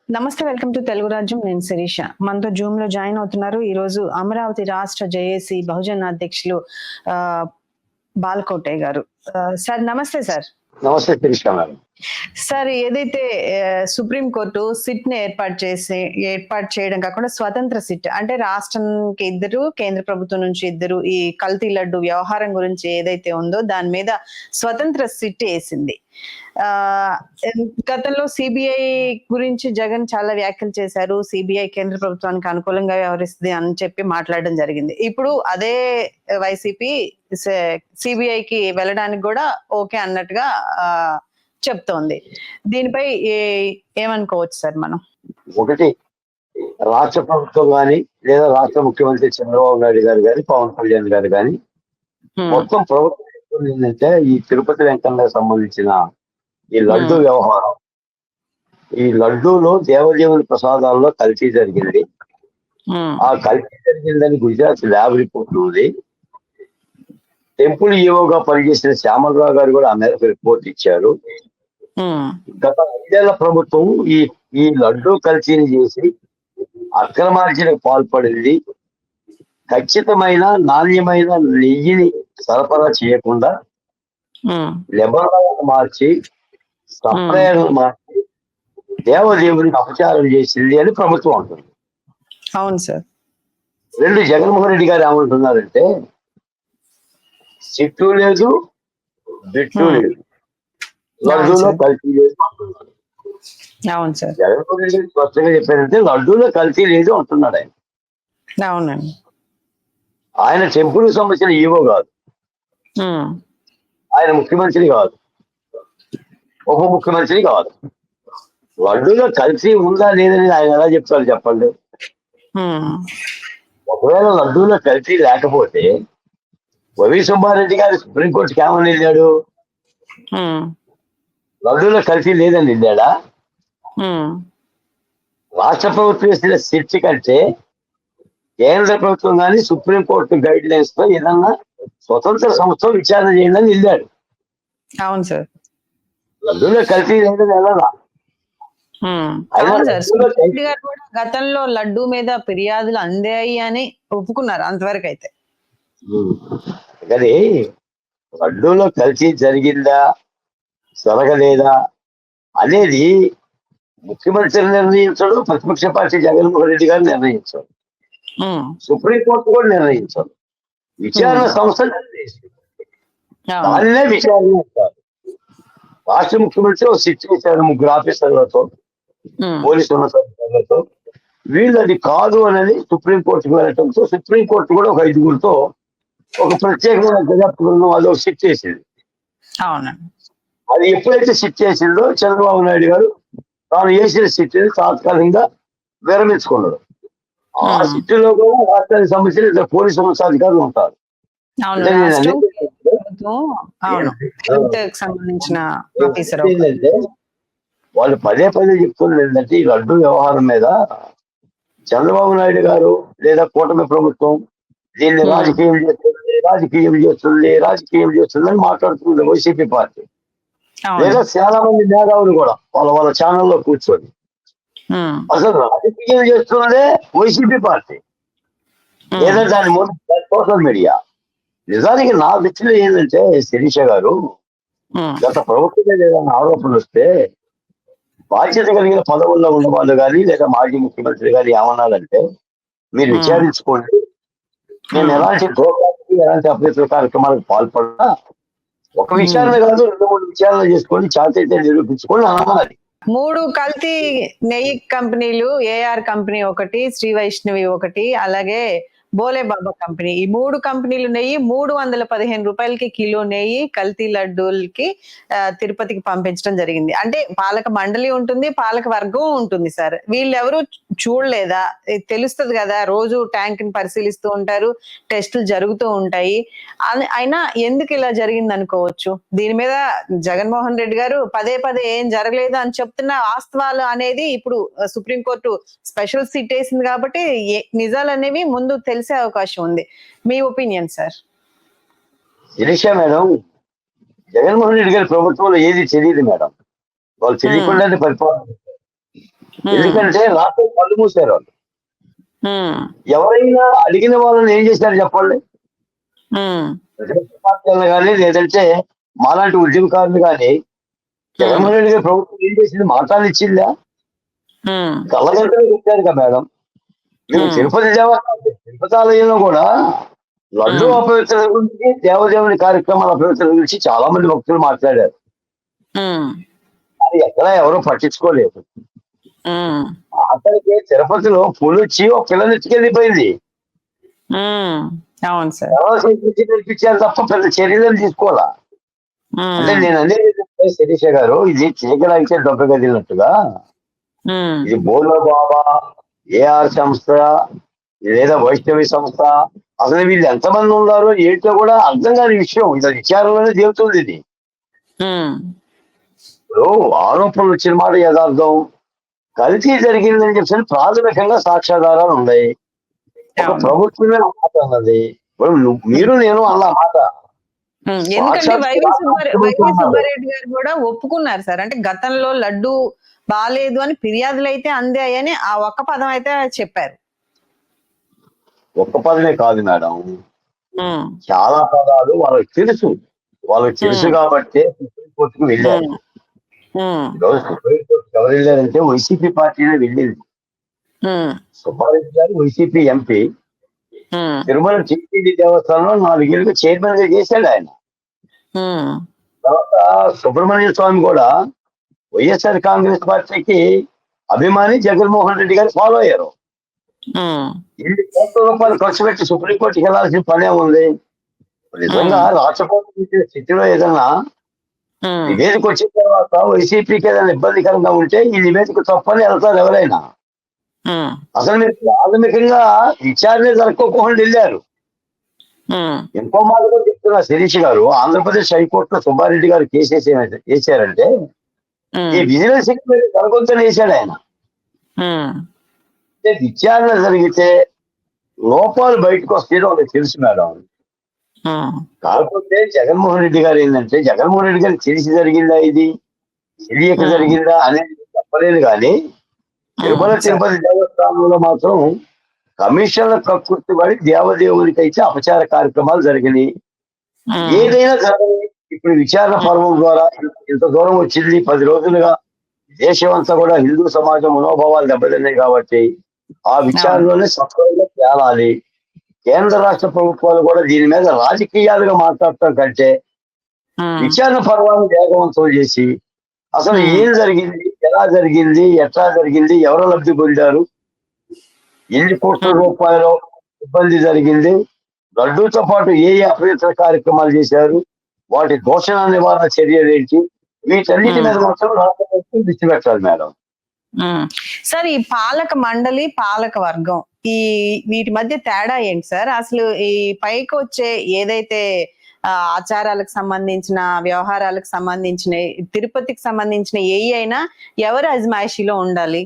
నమస్తే, welcome to Telugu రాజ్యం. నేను శిరీష. మనతో జూమ్ లో జాయిన్ అవుతున్నారు ఈ రోజు అమరావతి రాష్ట్ర జేఏసీ బహుజన అధ్యక్షులు బాలకోటయ్య గారు. సార్ నమస్తే. సార్ నమస్తే శిరీష మేడం. సార్, ఏదైతే సుప్రీం కోర్టు సిట్ ని ఏర్పాటు చేయడం కాకుండా స్వతంత్ర సిట్ అంటే రాష్ట్రానికి ఇద్దరు, కేంద్ర ప్రభుత్వం నుంచి ఇద్దరు, ఈ కల్తీ లడ్డు వ్యవహారం గురించి ఏదైతే ఉందో దాని మీద స్వతంత్ర సిట్ వేసింది. గతంలో సిబిఐ గురించి జగన్ చాలా వ్యాఖ్యలు చేశారు. సిబిఐ కేంద్ర ప్రభుత్వానికి అనుకూలంగా వ్యవహరిస్తుంది అని చెప్పి మాట్లాడడం జరిగింది. ఇప్పుడు అదే వైసీపీ సిబిఐకి వెళ్ళడానికి కూడా ఓకే అన్నట్టుగా చెప్తోంది. దీనిపై ఏమనుకోవచ్చు సార్ మనం? ఒకటి, రాష్ట్ర ప్రభుత్వం కానీ లేదా రాష్ట్ర ముఖ్యమంత్రి చంద్రబాబు నాయుడు గారు కానీ పవన్ కళ్యాణ్ గారు కానీ మొత్తం ప్రభుత్వం ఏంటంటే ఈ తిరుపతి వెంకన్నకు సంబంధించిన ఈ లడ్డు వ్యవహారం, ఈ లడ్డూలో దేవదేవుని ప్రసాదాల్లో కల్తీ జరిగింది. ఆ కల్తీ జరిగిందని గుజరాత్ ల్యాబ్ రిపోర్ట్ ఉంది. టెంపుల్ ఈవోగా పనిచేసిన శ్యామలరావు గారు కూడా ఆ మేరకు రిపోర్ట్ ఇచ్చారు. గత 5 ఏళ్ల ప్రభుత్వం ఈ లడ్డూ కల్తీని చేసి అక్రమార్జనకు పాల్పడింది. ఖచ్చితమైన నాణ్యమైన నెయ్యిని సరఫరా చేయకుండా లెబనాలను మార్చి సప్లయర్లు మార్చి దేవదేవునికి అపచారం చేసింది అని ప్రభుత్వం అంటుంది. అవును సార్. రెండు, జగన్మోహన్ రెడ్డి గారు ఏమంటున్నారంటే సిట్టు లేదు, బిట్టు లేదు, లడ్డూలో కల్తీ లేదు అంటున్నారు. అవును సార్. జగన్మోహన్ రెడ్డి స్పష్టంగా చెప్పారంటే లడ్డూలో కల్తీ లేదు అంటున్నాడు ఆయన. అవునండి. ఆయన టెంపుల్ సంబంధించిన ఈవో కాదు, ఆయన ముఖ్యమంత్రి కాదు, ఉప ముఖ్యమంత్రి కాదు. లడ్డూలో కల్తీ ఉందా లేదని ఆయన ఎలా చెప్తారు చెప్పండి? ఒకవేళ లడ్డూలో కల్తీ లేకపోతే వైవి సుబ్బారెడ్డి గారు సుప్రీంకోర్టుకి ఏమని వెళ్ళాడు? లడ్డూలో కల్తీ లేదని వెళ్ళాడా? రాష్ట్ర ప్రభుత్వం వేసిన సిట్ కంటే కేంద్ర ప్రభుత్వం కానీ సుప్రీంకోర్టు గైడ్ లైన్స్ తో ఏదన్నా స్వతంత్ర సంస్థ విచారణ చేయండి అని వెళ్ళాడు. అవును సార్. లడ్డూలో కల్తీ లేదని వెళ్ళాలా? గతంలో లడ్డూ మీద ఫిర్యాదులు అందాయి అని ఒప్పుకున్నారు అంతవరకు అయితే. కానీ లడ్డూలో కల్తీ జరిగిందా జరగలేదా అనేది ముఖ్యమంత్రి నిర్ణయించడు, ప్రతిపక్ష పార్టీ జగన్మోహన్ రెడ్డి గారు నిర్ణయించారు, సుప్రీంకోర్టు కూడా నిర్ణయించారు, విచారణ సంస్థ నిర్ణయిస్తుంది. దానినే విచారణ అంటారు. రాష్ట్ర ముఖ్యమంత్రి ఒక సిట్ చేశారు 3 ఆఫీసర్లతో, పోలీసు ఉన్నతాధికారులతో. వీళ్ళు అది కాదు అనేది సుప్రీంకోర్టుకు వెళ్ళటంతో సుప్రీంకోర్టు కూడా ఒక 5గురితో ఒక ప్రత్యేకమైన దర్యాప్తు అదొక సిట్ చేసింది. అది ఎప్పుడైతే సిట్ చేసిందో చంద్రబాబు నాయుడు గారు తాను వేసిన సిట్ని తాత్కాలికంగా విరమించుకున్నాడు. ఆ సిట్లో కూడా రాష్ట్రానికి సంబంధించిన పోలీసు ఉన్నతాధికారులు ఉంటారు. వాళ్ళు పదే చెప్తున్నది ఏంటంటే ఈ లడ్డు వ్యవహారం మీద చంద్రబాబు నాయుడు గారు లేదా కూటమి ప్రభుత్వం దీన్ని రాజకీయం చేస్తుంది అని మాట్లాడుతుంది వైసీపీ పార్టీ. లేదా చాలా మంది మేధావులు కూడా వాళ్ళ ఛానల్లో కూర్చొని అసలు రాజకీయం చేస్తున్నదే వైసీపీ పార్టీ లేదా దాని సోషల్ మీడియా. నిజానికి నా దృష్టిలో ఏంటంటే శిరీష గారు, గత ప్రభుత్వం మీద ఏదైనా ఆరోపణలు వస్తే బాధ్యత కలిగిన పదవుల్లో ఉన్న వాళ్ళు కానీ లేదా మాజీ ముఖ్యమంత్రి గారు ఏమన్నారంటే మీరు విచారించుకోండి, నేను ఎలాంటి గోపాలకి ఎలాంటి అభ్యర్థుల కార్యక్రమాలకు పాల్పడా, ఒక విచారణ కాదు 2-3 విచారణలు చేసుకొని చాతైతే నిరూపించుకొని అనాలి. 3 కల్తీ నెయ్యి కంపెనీలు, ఏఆర్ కంపెనీ ఒకటి, శ్రీ వైష్ణవి ఒకటి, అలాగే బోలే బాబా కంపెనీ, ఈ 3 కంపెనీలు నెయ్యి 315 రూపాయలకి కిలో నెయ్యి కల్తీ లడ్డూలకి తిరుపతికి పంపించడం జరిగింది. అంటే పాలక మండలి ఉంటుంది, పాలక వర్గం ఉంటుంది సార్. వీళ్ళెవరు చూడలేదా? తెలుస్తుంది కదా, రోజు ట్యాంక్ ని పరిశీలిస్తూ ఉంటారు, టెస్టులు జరుగుతూ ఉంటాయి. అయినా ఎందుకు ఇలా జరిగింది అనుకోవచ్చు? దీని మీద జగన్మోహన్ రెడ్డి గారు పదే ఏం జరగలేదు అని చెప్తున్న వాస్తవాలు అనేది ఇప్పుడు సుప్రీంకోర్టు స్పెషల్ సిట్ వేసింది కాబట్టి నిజాలు అనేవి ముందు తెలిసే అవకాశం ఉంది. మీ opinion sir? Sirisha madam, Jaganmohan Reddy గారి ప్రభుత్వంలో ఏది తెలియదు మేడం. వాళ్ళు తెలియకుండానే పరిపాలన. ఎందుకంటే రాత్రి కళ్ళు మూసారు వాళ్ళు. ఉమ్, ఎవరైనా అడిగిన వాళ్ళని ఏం చేశారు చెప్పండి? ఉమ్, ప్రతిపక్ష పార్టీలను కానీ లేదంటే మాలాంటి ఉద్యమకారులు కానీ జగన్మోహన్ రెడ్డి గారి ప్రభుత్వం ఏం చేసింది? మాట్లాడి ఇచ్చిందా? ఉమ్, కళ్ళగంటలు పెట్టారు కదా మేడం. మేము తిరుపతి తిరుపతి ఆలయంలో కూడా లడ్డు అపవిత్రత గురించి, దేవదేవుని కార్యక్రమాల అపవిత్రత గురించి చాలా మంది భక్తులు మాట్లాడారు. ఉమ్, అది ఎక్కడా ఎవరూ పట్టించుకోలేదు. ఉమ్, అక్కడికి తిరుపతిలో పులి వచ్చి ఒక పిల్లని ఎత్తుకెళ్ళిపోయింది. ఉమ్, అవును సార్. నేర్పించారు తప్ప పెద్ద చర్యలు తీసుకోవాలా. అంటే నేను అనేది ఏంటంటే శిరీష గారు, ఇది చీకలాగితే దొంగ గదిలినట్టుగా ఇది బోలో బాబా, ఏఆర్ సంస్థ లేదా వైష్ణవి సంస్థ, అసలు వీళ్ళు ఎంతమంది ఉన్నారో ఏంటో కూడా అర్థం కాని విషయం. ఇది విచారంలోనే తేలుతుంది. ఇది ఇప్పుడు ఆరోపణలు వచ్చిన మాట యథార్థం, కల్తీ జరిగిందని చెప్పి ప్రాథమికంగా సాక్ష్యాధారాలు ఉన్నాయి. ఒక ప్రభుత్వమే మాట అన్నది. ఇప్పుడు మీరు నేను అన్న మాట ఎందుకంటే వైవి సుబ్బారెడ్డి గారు కూడా ఒప్పుకున్నారు సార్. అంటే గతంలో లడ్డు బాలేదు అని ఫిర్యాదులు అయితే అందాయని ఆ ఒక్క పదం అయితే చెప్పారు. ఒక్క పదమే కాదు మేడం, చాలా పదాలు వాళ్ళకి తెలుసు. వాళ్ళకి తెలుసు కాబట్టి సుప్రీంకోర్టుకు వెళ్ళారు. ఈరోజు సుప్రీంకోర్టుకు ఎవరు వెళ్ళారంటే వైసీపీ పార్టీనే వెళ్ళింది. సుబ్బారెడ్డి గారు వైసీపీ ఎంపీ, తిరుమల టీటీడీ దేవస్థానంలో 4 ఏళ్ళుగా చైర్మన్ గా చేశాడు ఆయన. తర్వాత సుబ్రహ్మణ్య స్వామి కూడా వైఎస్ఆర్ కాంగ్రెస్ పార్టీకి అభిమాని, జగన్మోహన్ రెడ్డి గారు ఫాలో అయ్యారు. 8 కోట్ల రూపాయలు ఖర్చు పెట్టి సుప్రీంకోర్టుకి వెళ్లాల్సిన పనే ఉంది. నిజంగా రాష్ట్రపతి స్థితిలో ఏదన్నా నివేదిక వచ్చిన తర్వాత వైసీపీకి ఏదైనా ఇబ్బందికరంగా ఉంటే ఈ నివేదిక తప్పని వెళ్తారు ఎవరైనా. అసలు మీరు ప్రాథమికంగా విచారణ జరగకోకుండా వెళ్ళారు. ఇంకో మాట కూడా చెప్తున్నా శిరీష్ గారు, ఆంధ్రప్రదేశ్ హైకోర్టులో సుబ్బారెడ్డి గారు కేసు వేసారంటే ఈ విజిలెన్స్ ఎంక్వైరీ జరగొద్దని వేశాడు ఆయన. విచారణ జరిగితే లోపాలు బయటకు వస్తాయో వాళ్ళకి తెలుసు మేడం. కాకపోతే జగన్మోహన్ రెడ్డి గారు ఏంటంటే, జగన్మోహన్ రెడ్డి గారికి తెలిసి జరిగిందా, ఇది తెలియక జరిగిందా అనేది చెప్పలేదు. కానీ తిరుపతి దేవస్థానంలో మాత్రం కమిషన్ల కక్కుర్తి పడి దేవదేవునికి అయితే అపచార కార్యక్రమాలు జరిగినాయి. ఏదైనా జరగని ఇప్పుడు విచారణ పర్వం ద్వారా ఇంత దూరం వచ్చింది. 10 రోజులుగా దేశం అంతా కూడా హిందూ సమాజం మనోభావాలు దెబ్బతిన్నాయి కాబట్టి ఆ విచారణలోనే సత్వరంగా తేలాలి. కేంద్ర రాష్ట్ర ప్రభుత్వాలు కూడా దీని మీద రాజకీయాలుగా మాట్లాడటం కంటే విచారణ పర్వాన్ని వేగవంతం చేసి అసలు ఏం జరిగింది, ఎలా జరిగింది, ఎట్లా జరిగింది, ఎవరు లబ్ధి పొందారు, ఎన్ని కోట్ల రూపాయలు ఇబ్బంది జరిగింది, లడ్డూతో పాటు ఏ అపవిత్ర కార్యక్రమాలు చేశారు, వాటి దోషణ నివారణ చర్యలు ఏంటి, వీటన్నిటి మీద మాత్రం రాష్ట్ర ప్రభుత్వం దృష్టి పెట్టాలి మేడం. సార్, ఈ పాలక మండలి, పాలక వర్గం, ఈ వీటి మధ్య తేడా ఏంటి సార్? అసలు ఈ పైకి వచ్చే ఏదైతే ఆచారాలకు సంబంధించిన, వ్యవహారాలకు సంబంధించిన, తిరుపతికి సంబంధించిన అయినా ఎవరు అజమాయిషీలో ఉండాలి?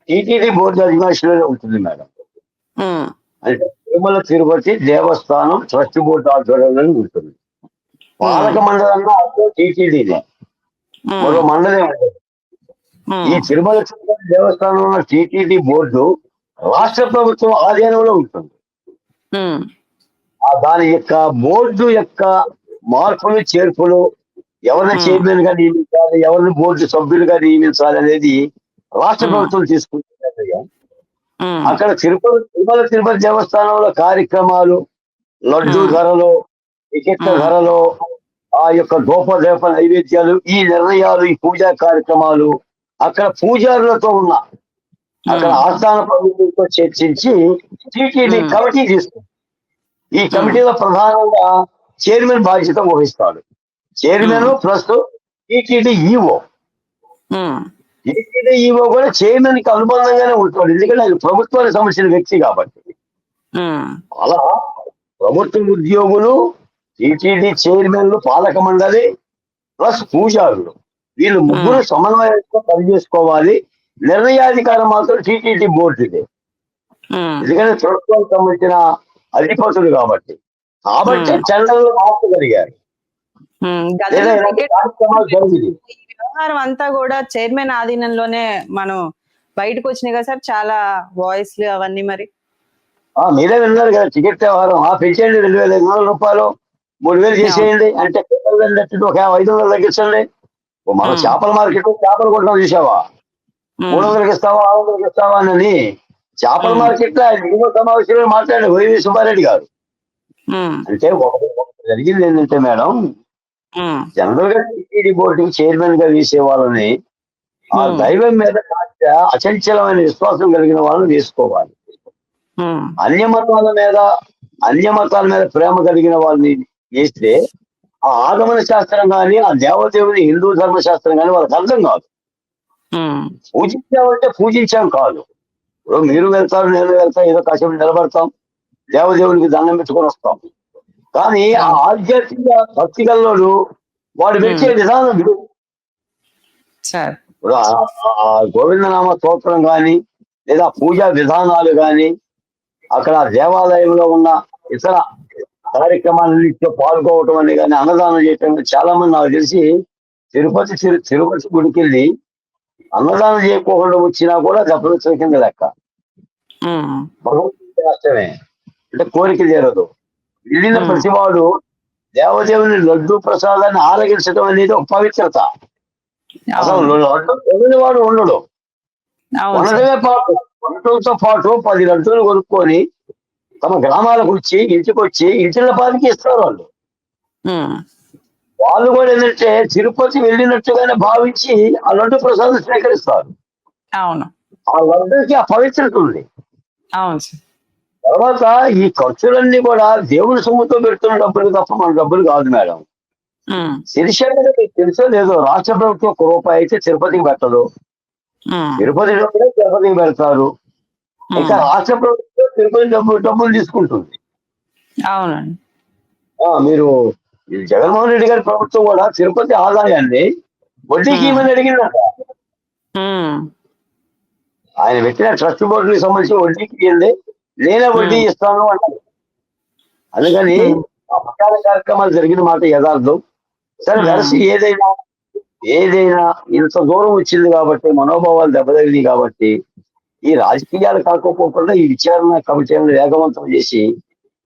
టీటీడీ బోర్డు అజమాయిషీలోనే ఉంటుంది మేడం. అంటే తిరుమల తిరుపతి దేవస్థానం ట్రస్ట్ బోర్డు ఆధ్వర్యంలో ఉంటుంది. పాలక మండలంగా టీటీడీనే, మరో మండలే ఉంటుంది. ఈ తిరుమల తిరుపతి దేవస్థానంలో టీటీడీ బోర్డు రాష్ట్ర ప్రభుత్వం ఆధీనంలో ఉంటుంది. దాని యొక్క బోర్డు యొక్క మార్పులు, చేర్పులు, ఎవరిని చైర్మన్ గా నియమించాలి, ఎవరిని బోర్డు సభ్యులుగా నియమించాలి అనేది రాష్ట్ర ప్రభుత్వం తీసుకుంటుంది. అక్కడ తిరుమల తిరుపతి దేవస్థానంలో కార్యక్రమాలు, లడ్డు ధరలు, టికెట్ల ధరలు, ఆ యొక్క ధూపదీప నైవేద్యాలు, ఈ నిర్ణయాలు, ఈ పూజా కార్యక్రమాలు అక్కడ పూజారులతో ఉన్న అక్కడ ఆస్థాన ప్రభుత్వంతో చర్చించి టీటీడీ కమిటీ తీసుకుంది. ఈ కమిటీలో ప్రధానంగా చైర్మన్ బాధ్యత వహిస్తాడు. Chairman plus TTD EO. TTD EO కూడా చైర్మన్ కి అనుబంధంగానే ఉంటాడు, ఎందుకంటే ఆయన ప్రభుత్వానికి సంబంధించిన వ్యక్తి కాబట్టి. అలా ప్రభుత్వ ఉద్యోగులు, టీటీడీ చైర్మన్లు, పాలక మండలి ప్లస్ పూజారులు, వీళ్ళు ముగ్గురు సమన్వయంతో పనిచేసుకోవాలి. నిర్ణయాధికారం మాత్రం టీటీడీ బోర్డుదే, ఎందుకంటే ప్రభుత్వానికి సంబంధించిన అధిపతులు కాబట్టి టెండర్లు మార్చగలిగారు. కార్యక్రమాలు జరిగింది. వ్యవహారం అంతా కూడా చైర్మన్ ఆధీనంలోనే మనం బయటకు వచ్చినాయి కదా సార్, చాలా వాయిస్లు అవన్నీ మరి. మీరే విన్నారు కదా, టికెట్ వ్యవహారం పెంచేయండి, 2,500 రూపాయలు 3,000 చేసేయండి అంటే ఒక 500 తగ్గించండి. మన చేపల మార్కెట్ చేపలు కొట్టడం చూసావా, 300కి ఇస్తావా 600కి ఇస్తావా అని చేపల మార్కెట్ లో ఆయన సమావేశంలో మాట్లాడారు వైవి సుబ్బారెడ్డి గారు. అంటే ఒకటి జరిగింది ఏంటంటే మేడం, జనరల్ గా టీటీడీ బోర్డుకి చైర్మన్ గా వేసే వాళ్ళని ఆ దైవం మీద కాస్త అచంచలమైన విశ్వాసం కలిగిన వాళ్ళని వేసుకోవాలి. అన్య మతాల మీద ప్రేమ కలిగిన వాళ్ళని వేస్తే ఆ ఆగమన శాస్త్రం కానీ ఆ దేవదేవుని హిందూ ధర్మశాస్త్రం కానీ వాళ్ళకి అర్థం కాదు. పూజించామంటే పూజించాం కాదు. ఇప్పుడు మీరు వెళ్తారు, నేను వెళ్తాం, ఏదో కాసేపు నిలబడతాం, దేవదేవునికి దండం పెట్టుకొని వస్తాం. కానీ ఆ ఆధ్యాత్మిక భక్తి గల్లోడు వాడు పెట్టే విధానం ఇప్పుడు ఆ గోవిందనామ స్తోత్రం కానీ లేదా పూజా విధానాలు కానీ అక్కడ దేవాలయంలో ఉన్న ఇతర కార్యక్రమాలన్నింటిలో పాల్గొవటం అని కానీ అన్నదానం చేయటం. చాలా మంది నాకు తెలిసి తిరుపతి గుడికి వెళ్ళి అన్నదానం చేయకోకుండా వచ్చినా కూడా దెబ్బలు కింద లెక్క. భగవంతుడి కష్టమే అంటే కోరిక తీరదు. వెళ్ళిన ప్రతివాడు దేవదేవుని లడ్డు ప్రసాదాన్ని ఆరగించడం అనేది ఒక పవిత్రత. అసలు లడ్డు వాడు ఉండడు. కొనడమే పాటు కొనడంతో పాటు 10 లడ్డూలు కొనుక్కొని తమ గ్రామాలకు వచ్చి ఇంటికి ఇంటిల పాటికి ఇస్తారు వాళ్ళు. వాళ్ళు కూడా ఏంటంటే తిరుపతి వెళ్ళినట్టుగానే భావించి ఆ లడ్డు ప్రసాదం స్వీకరిస్తారు. ఆ లడ్డుకి ఆ పవిత్రత ఉంది. తర్వాత ఈ ఖర్చులన్నీ కూడా దేవుని సొమ్ముతో పెడుతున్న డబ్బులు తప్ప మన డబ్బులు కాదు మేడం. శిరిశంకర్ మీకు తెలుసో లేదో, రాష్ట్ర ప్రభుత్వం 1 రూపాయి అయితే తిరుపతికి పెట్టదు, తిరుపతి డబ్బులే తిరుపతికి పెడతారు. ఇంకా రాష్ట్ర ప్రభుత్వం తిరుపతి డబ్బులు తీసుకుంటుంది. మీరు జగన్మోహన్ రెడ్డి గారి ప్రభుత్వం కూడా తిరుపతి ఆదాయాన్ని వడ్డీకి ఇవ్వని అడిగిందంట. ఆయన పెట్టిన ట్రస్ట్ బోర్డుకి సంబంధించి వడ్డీకి ఇవ్వండి, నేనే వడ్డీ ఇస్తాను అంటారు. అందుకని ఆ ప్రచార కార్యక్రమాలు జరిగిన మాట యథార్థం. సరే వెరసి ఏదైనా ఇంత దూరం వచ్చింది కాబట్టి, మనోభావాలు దెబ్బతగినాయి కాబట్టి ఈ రాజకీయాలు కాకపోకుండా ఈ విచారణ కమిటీలను వేగవంతం చేసి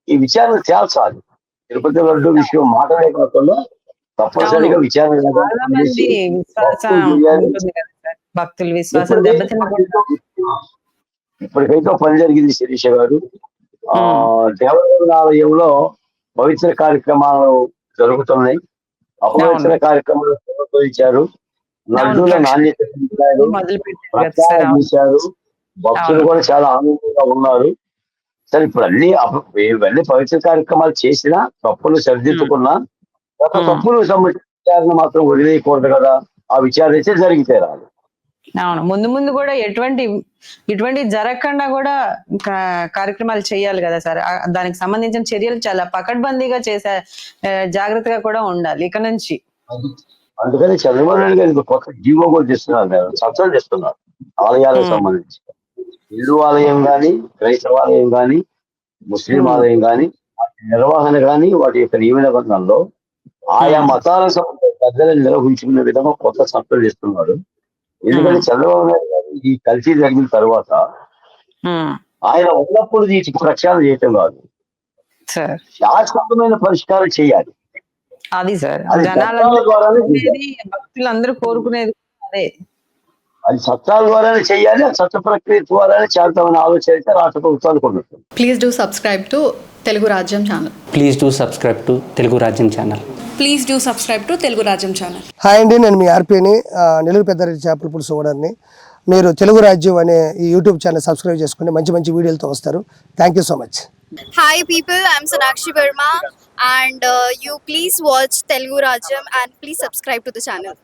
ఈ విచారణ తేల్చాలి. తిరుపతి లడ్డు విషయం మాటలే కాకుండా తప్పనిసరిగా విచారణ ఇప్పటికైతే పని జరిగింది శిరీష గారు. దేవదేవుని ఆలయంలో పవిత్ర కార్యక్రమాలు జరుగుతున్నాయి. అపవిత్ర కార్యక్రమాలు ఇచ్చారు, లడ్డూల నాణ్యత చేశారు. భక్తులు కూడా చాలా ఆనందంగా ఉన్నారు. సరే ఇప్పుడు ఇవన్నీ పవిత్ర కార్యక్రమాలు చేసినా తప్పులు సరిదిద్దుకున్నా తప్పులు సంబంధించిన విచారణ మాత్రం వదిలేయకూడదు కదా. ఆ విచారణ అయితే జరిగితే రాదు. ముందు ముందు కూడా ఇటువంటి జరగకుండా కూడా కార్యక్రమాలు చేయాలి కదా సార్. దానికి సంబంధించిన చర్యలు చాలా పకడ్బందీగా చేసే జాగ్రత్తగా కూడా ఉండాలి ఇక నుంచి. అందుకని చంద్రబాబు నాయుడు గారు కొత్త జీవో కూడా చేస్తున్నారు, చర్చలు చేస్తున్నారు ఆలయాలకు సంబంధించి. హిందూ ఆలయం కానీ, క్రైస్తవ ఆలయం కానీ, ముస్లిం ఆలయం కానీ, నిర్వహణ కానీ వాటి యొక్క నియమ నిబంధనలో ఆయా మతాలకు సంబంధించిన పెద్దలను నిర్వహించుకునే విధంగా కొత్త చర్చలు చేస్తున్నారు. ఎందుకంటే చంద్రబాబు నాయుడు గారు ఈ కల్తీ జరిగిన తర్వాత ఆయన ఉన్నప్పుడు వీటికి ప్రక్షాళన చేయటం కాదు, శాశ్వతమైన పరిష్కారం చేయాలి. అది సార్ భక్తులందరూ కోరుకునేది అదే. అది చట్టాల ద్వారానే చేయాలి, ఆ చట్ట ప్రక్రియ ద్వారానే చేద్దామని ఆలోచన అయితే రాష్ట్ర ప్రభుత్వానికి ఉన్నట్టు. Please do subscribe to Telugu Rajyam channel. Please do subscribe to Telugu Rajyam channel. Please do subscribe to Telugu Rajyam channel. Hi అండి, నేను మీ ఆర్పీని, నెల్లూరు పెద్దారెడ్డి చేపల పులుసు ఓనర్ని. మీరు తెలుగు రాజ్యం అనే ఈ యూట్యూబ్ ఛానల్ సబ్స్క్రైబ్ చేసుకుని మంచి మంచి వీడియోలతో వస్తారు. Thank you so much. Hi people, I'm Sonakshi Verma and you please watch Telugu Rajyam and please subscribe to the channel.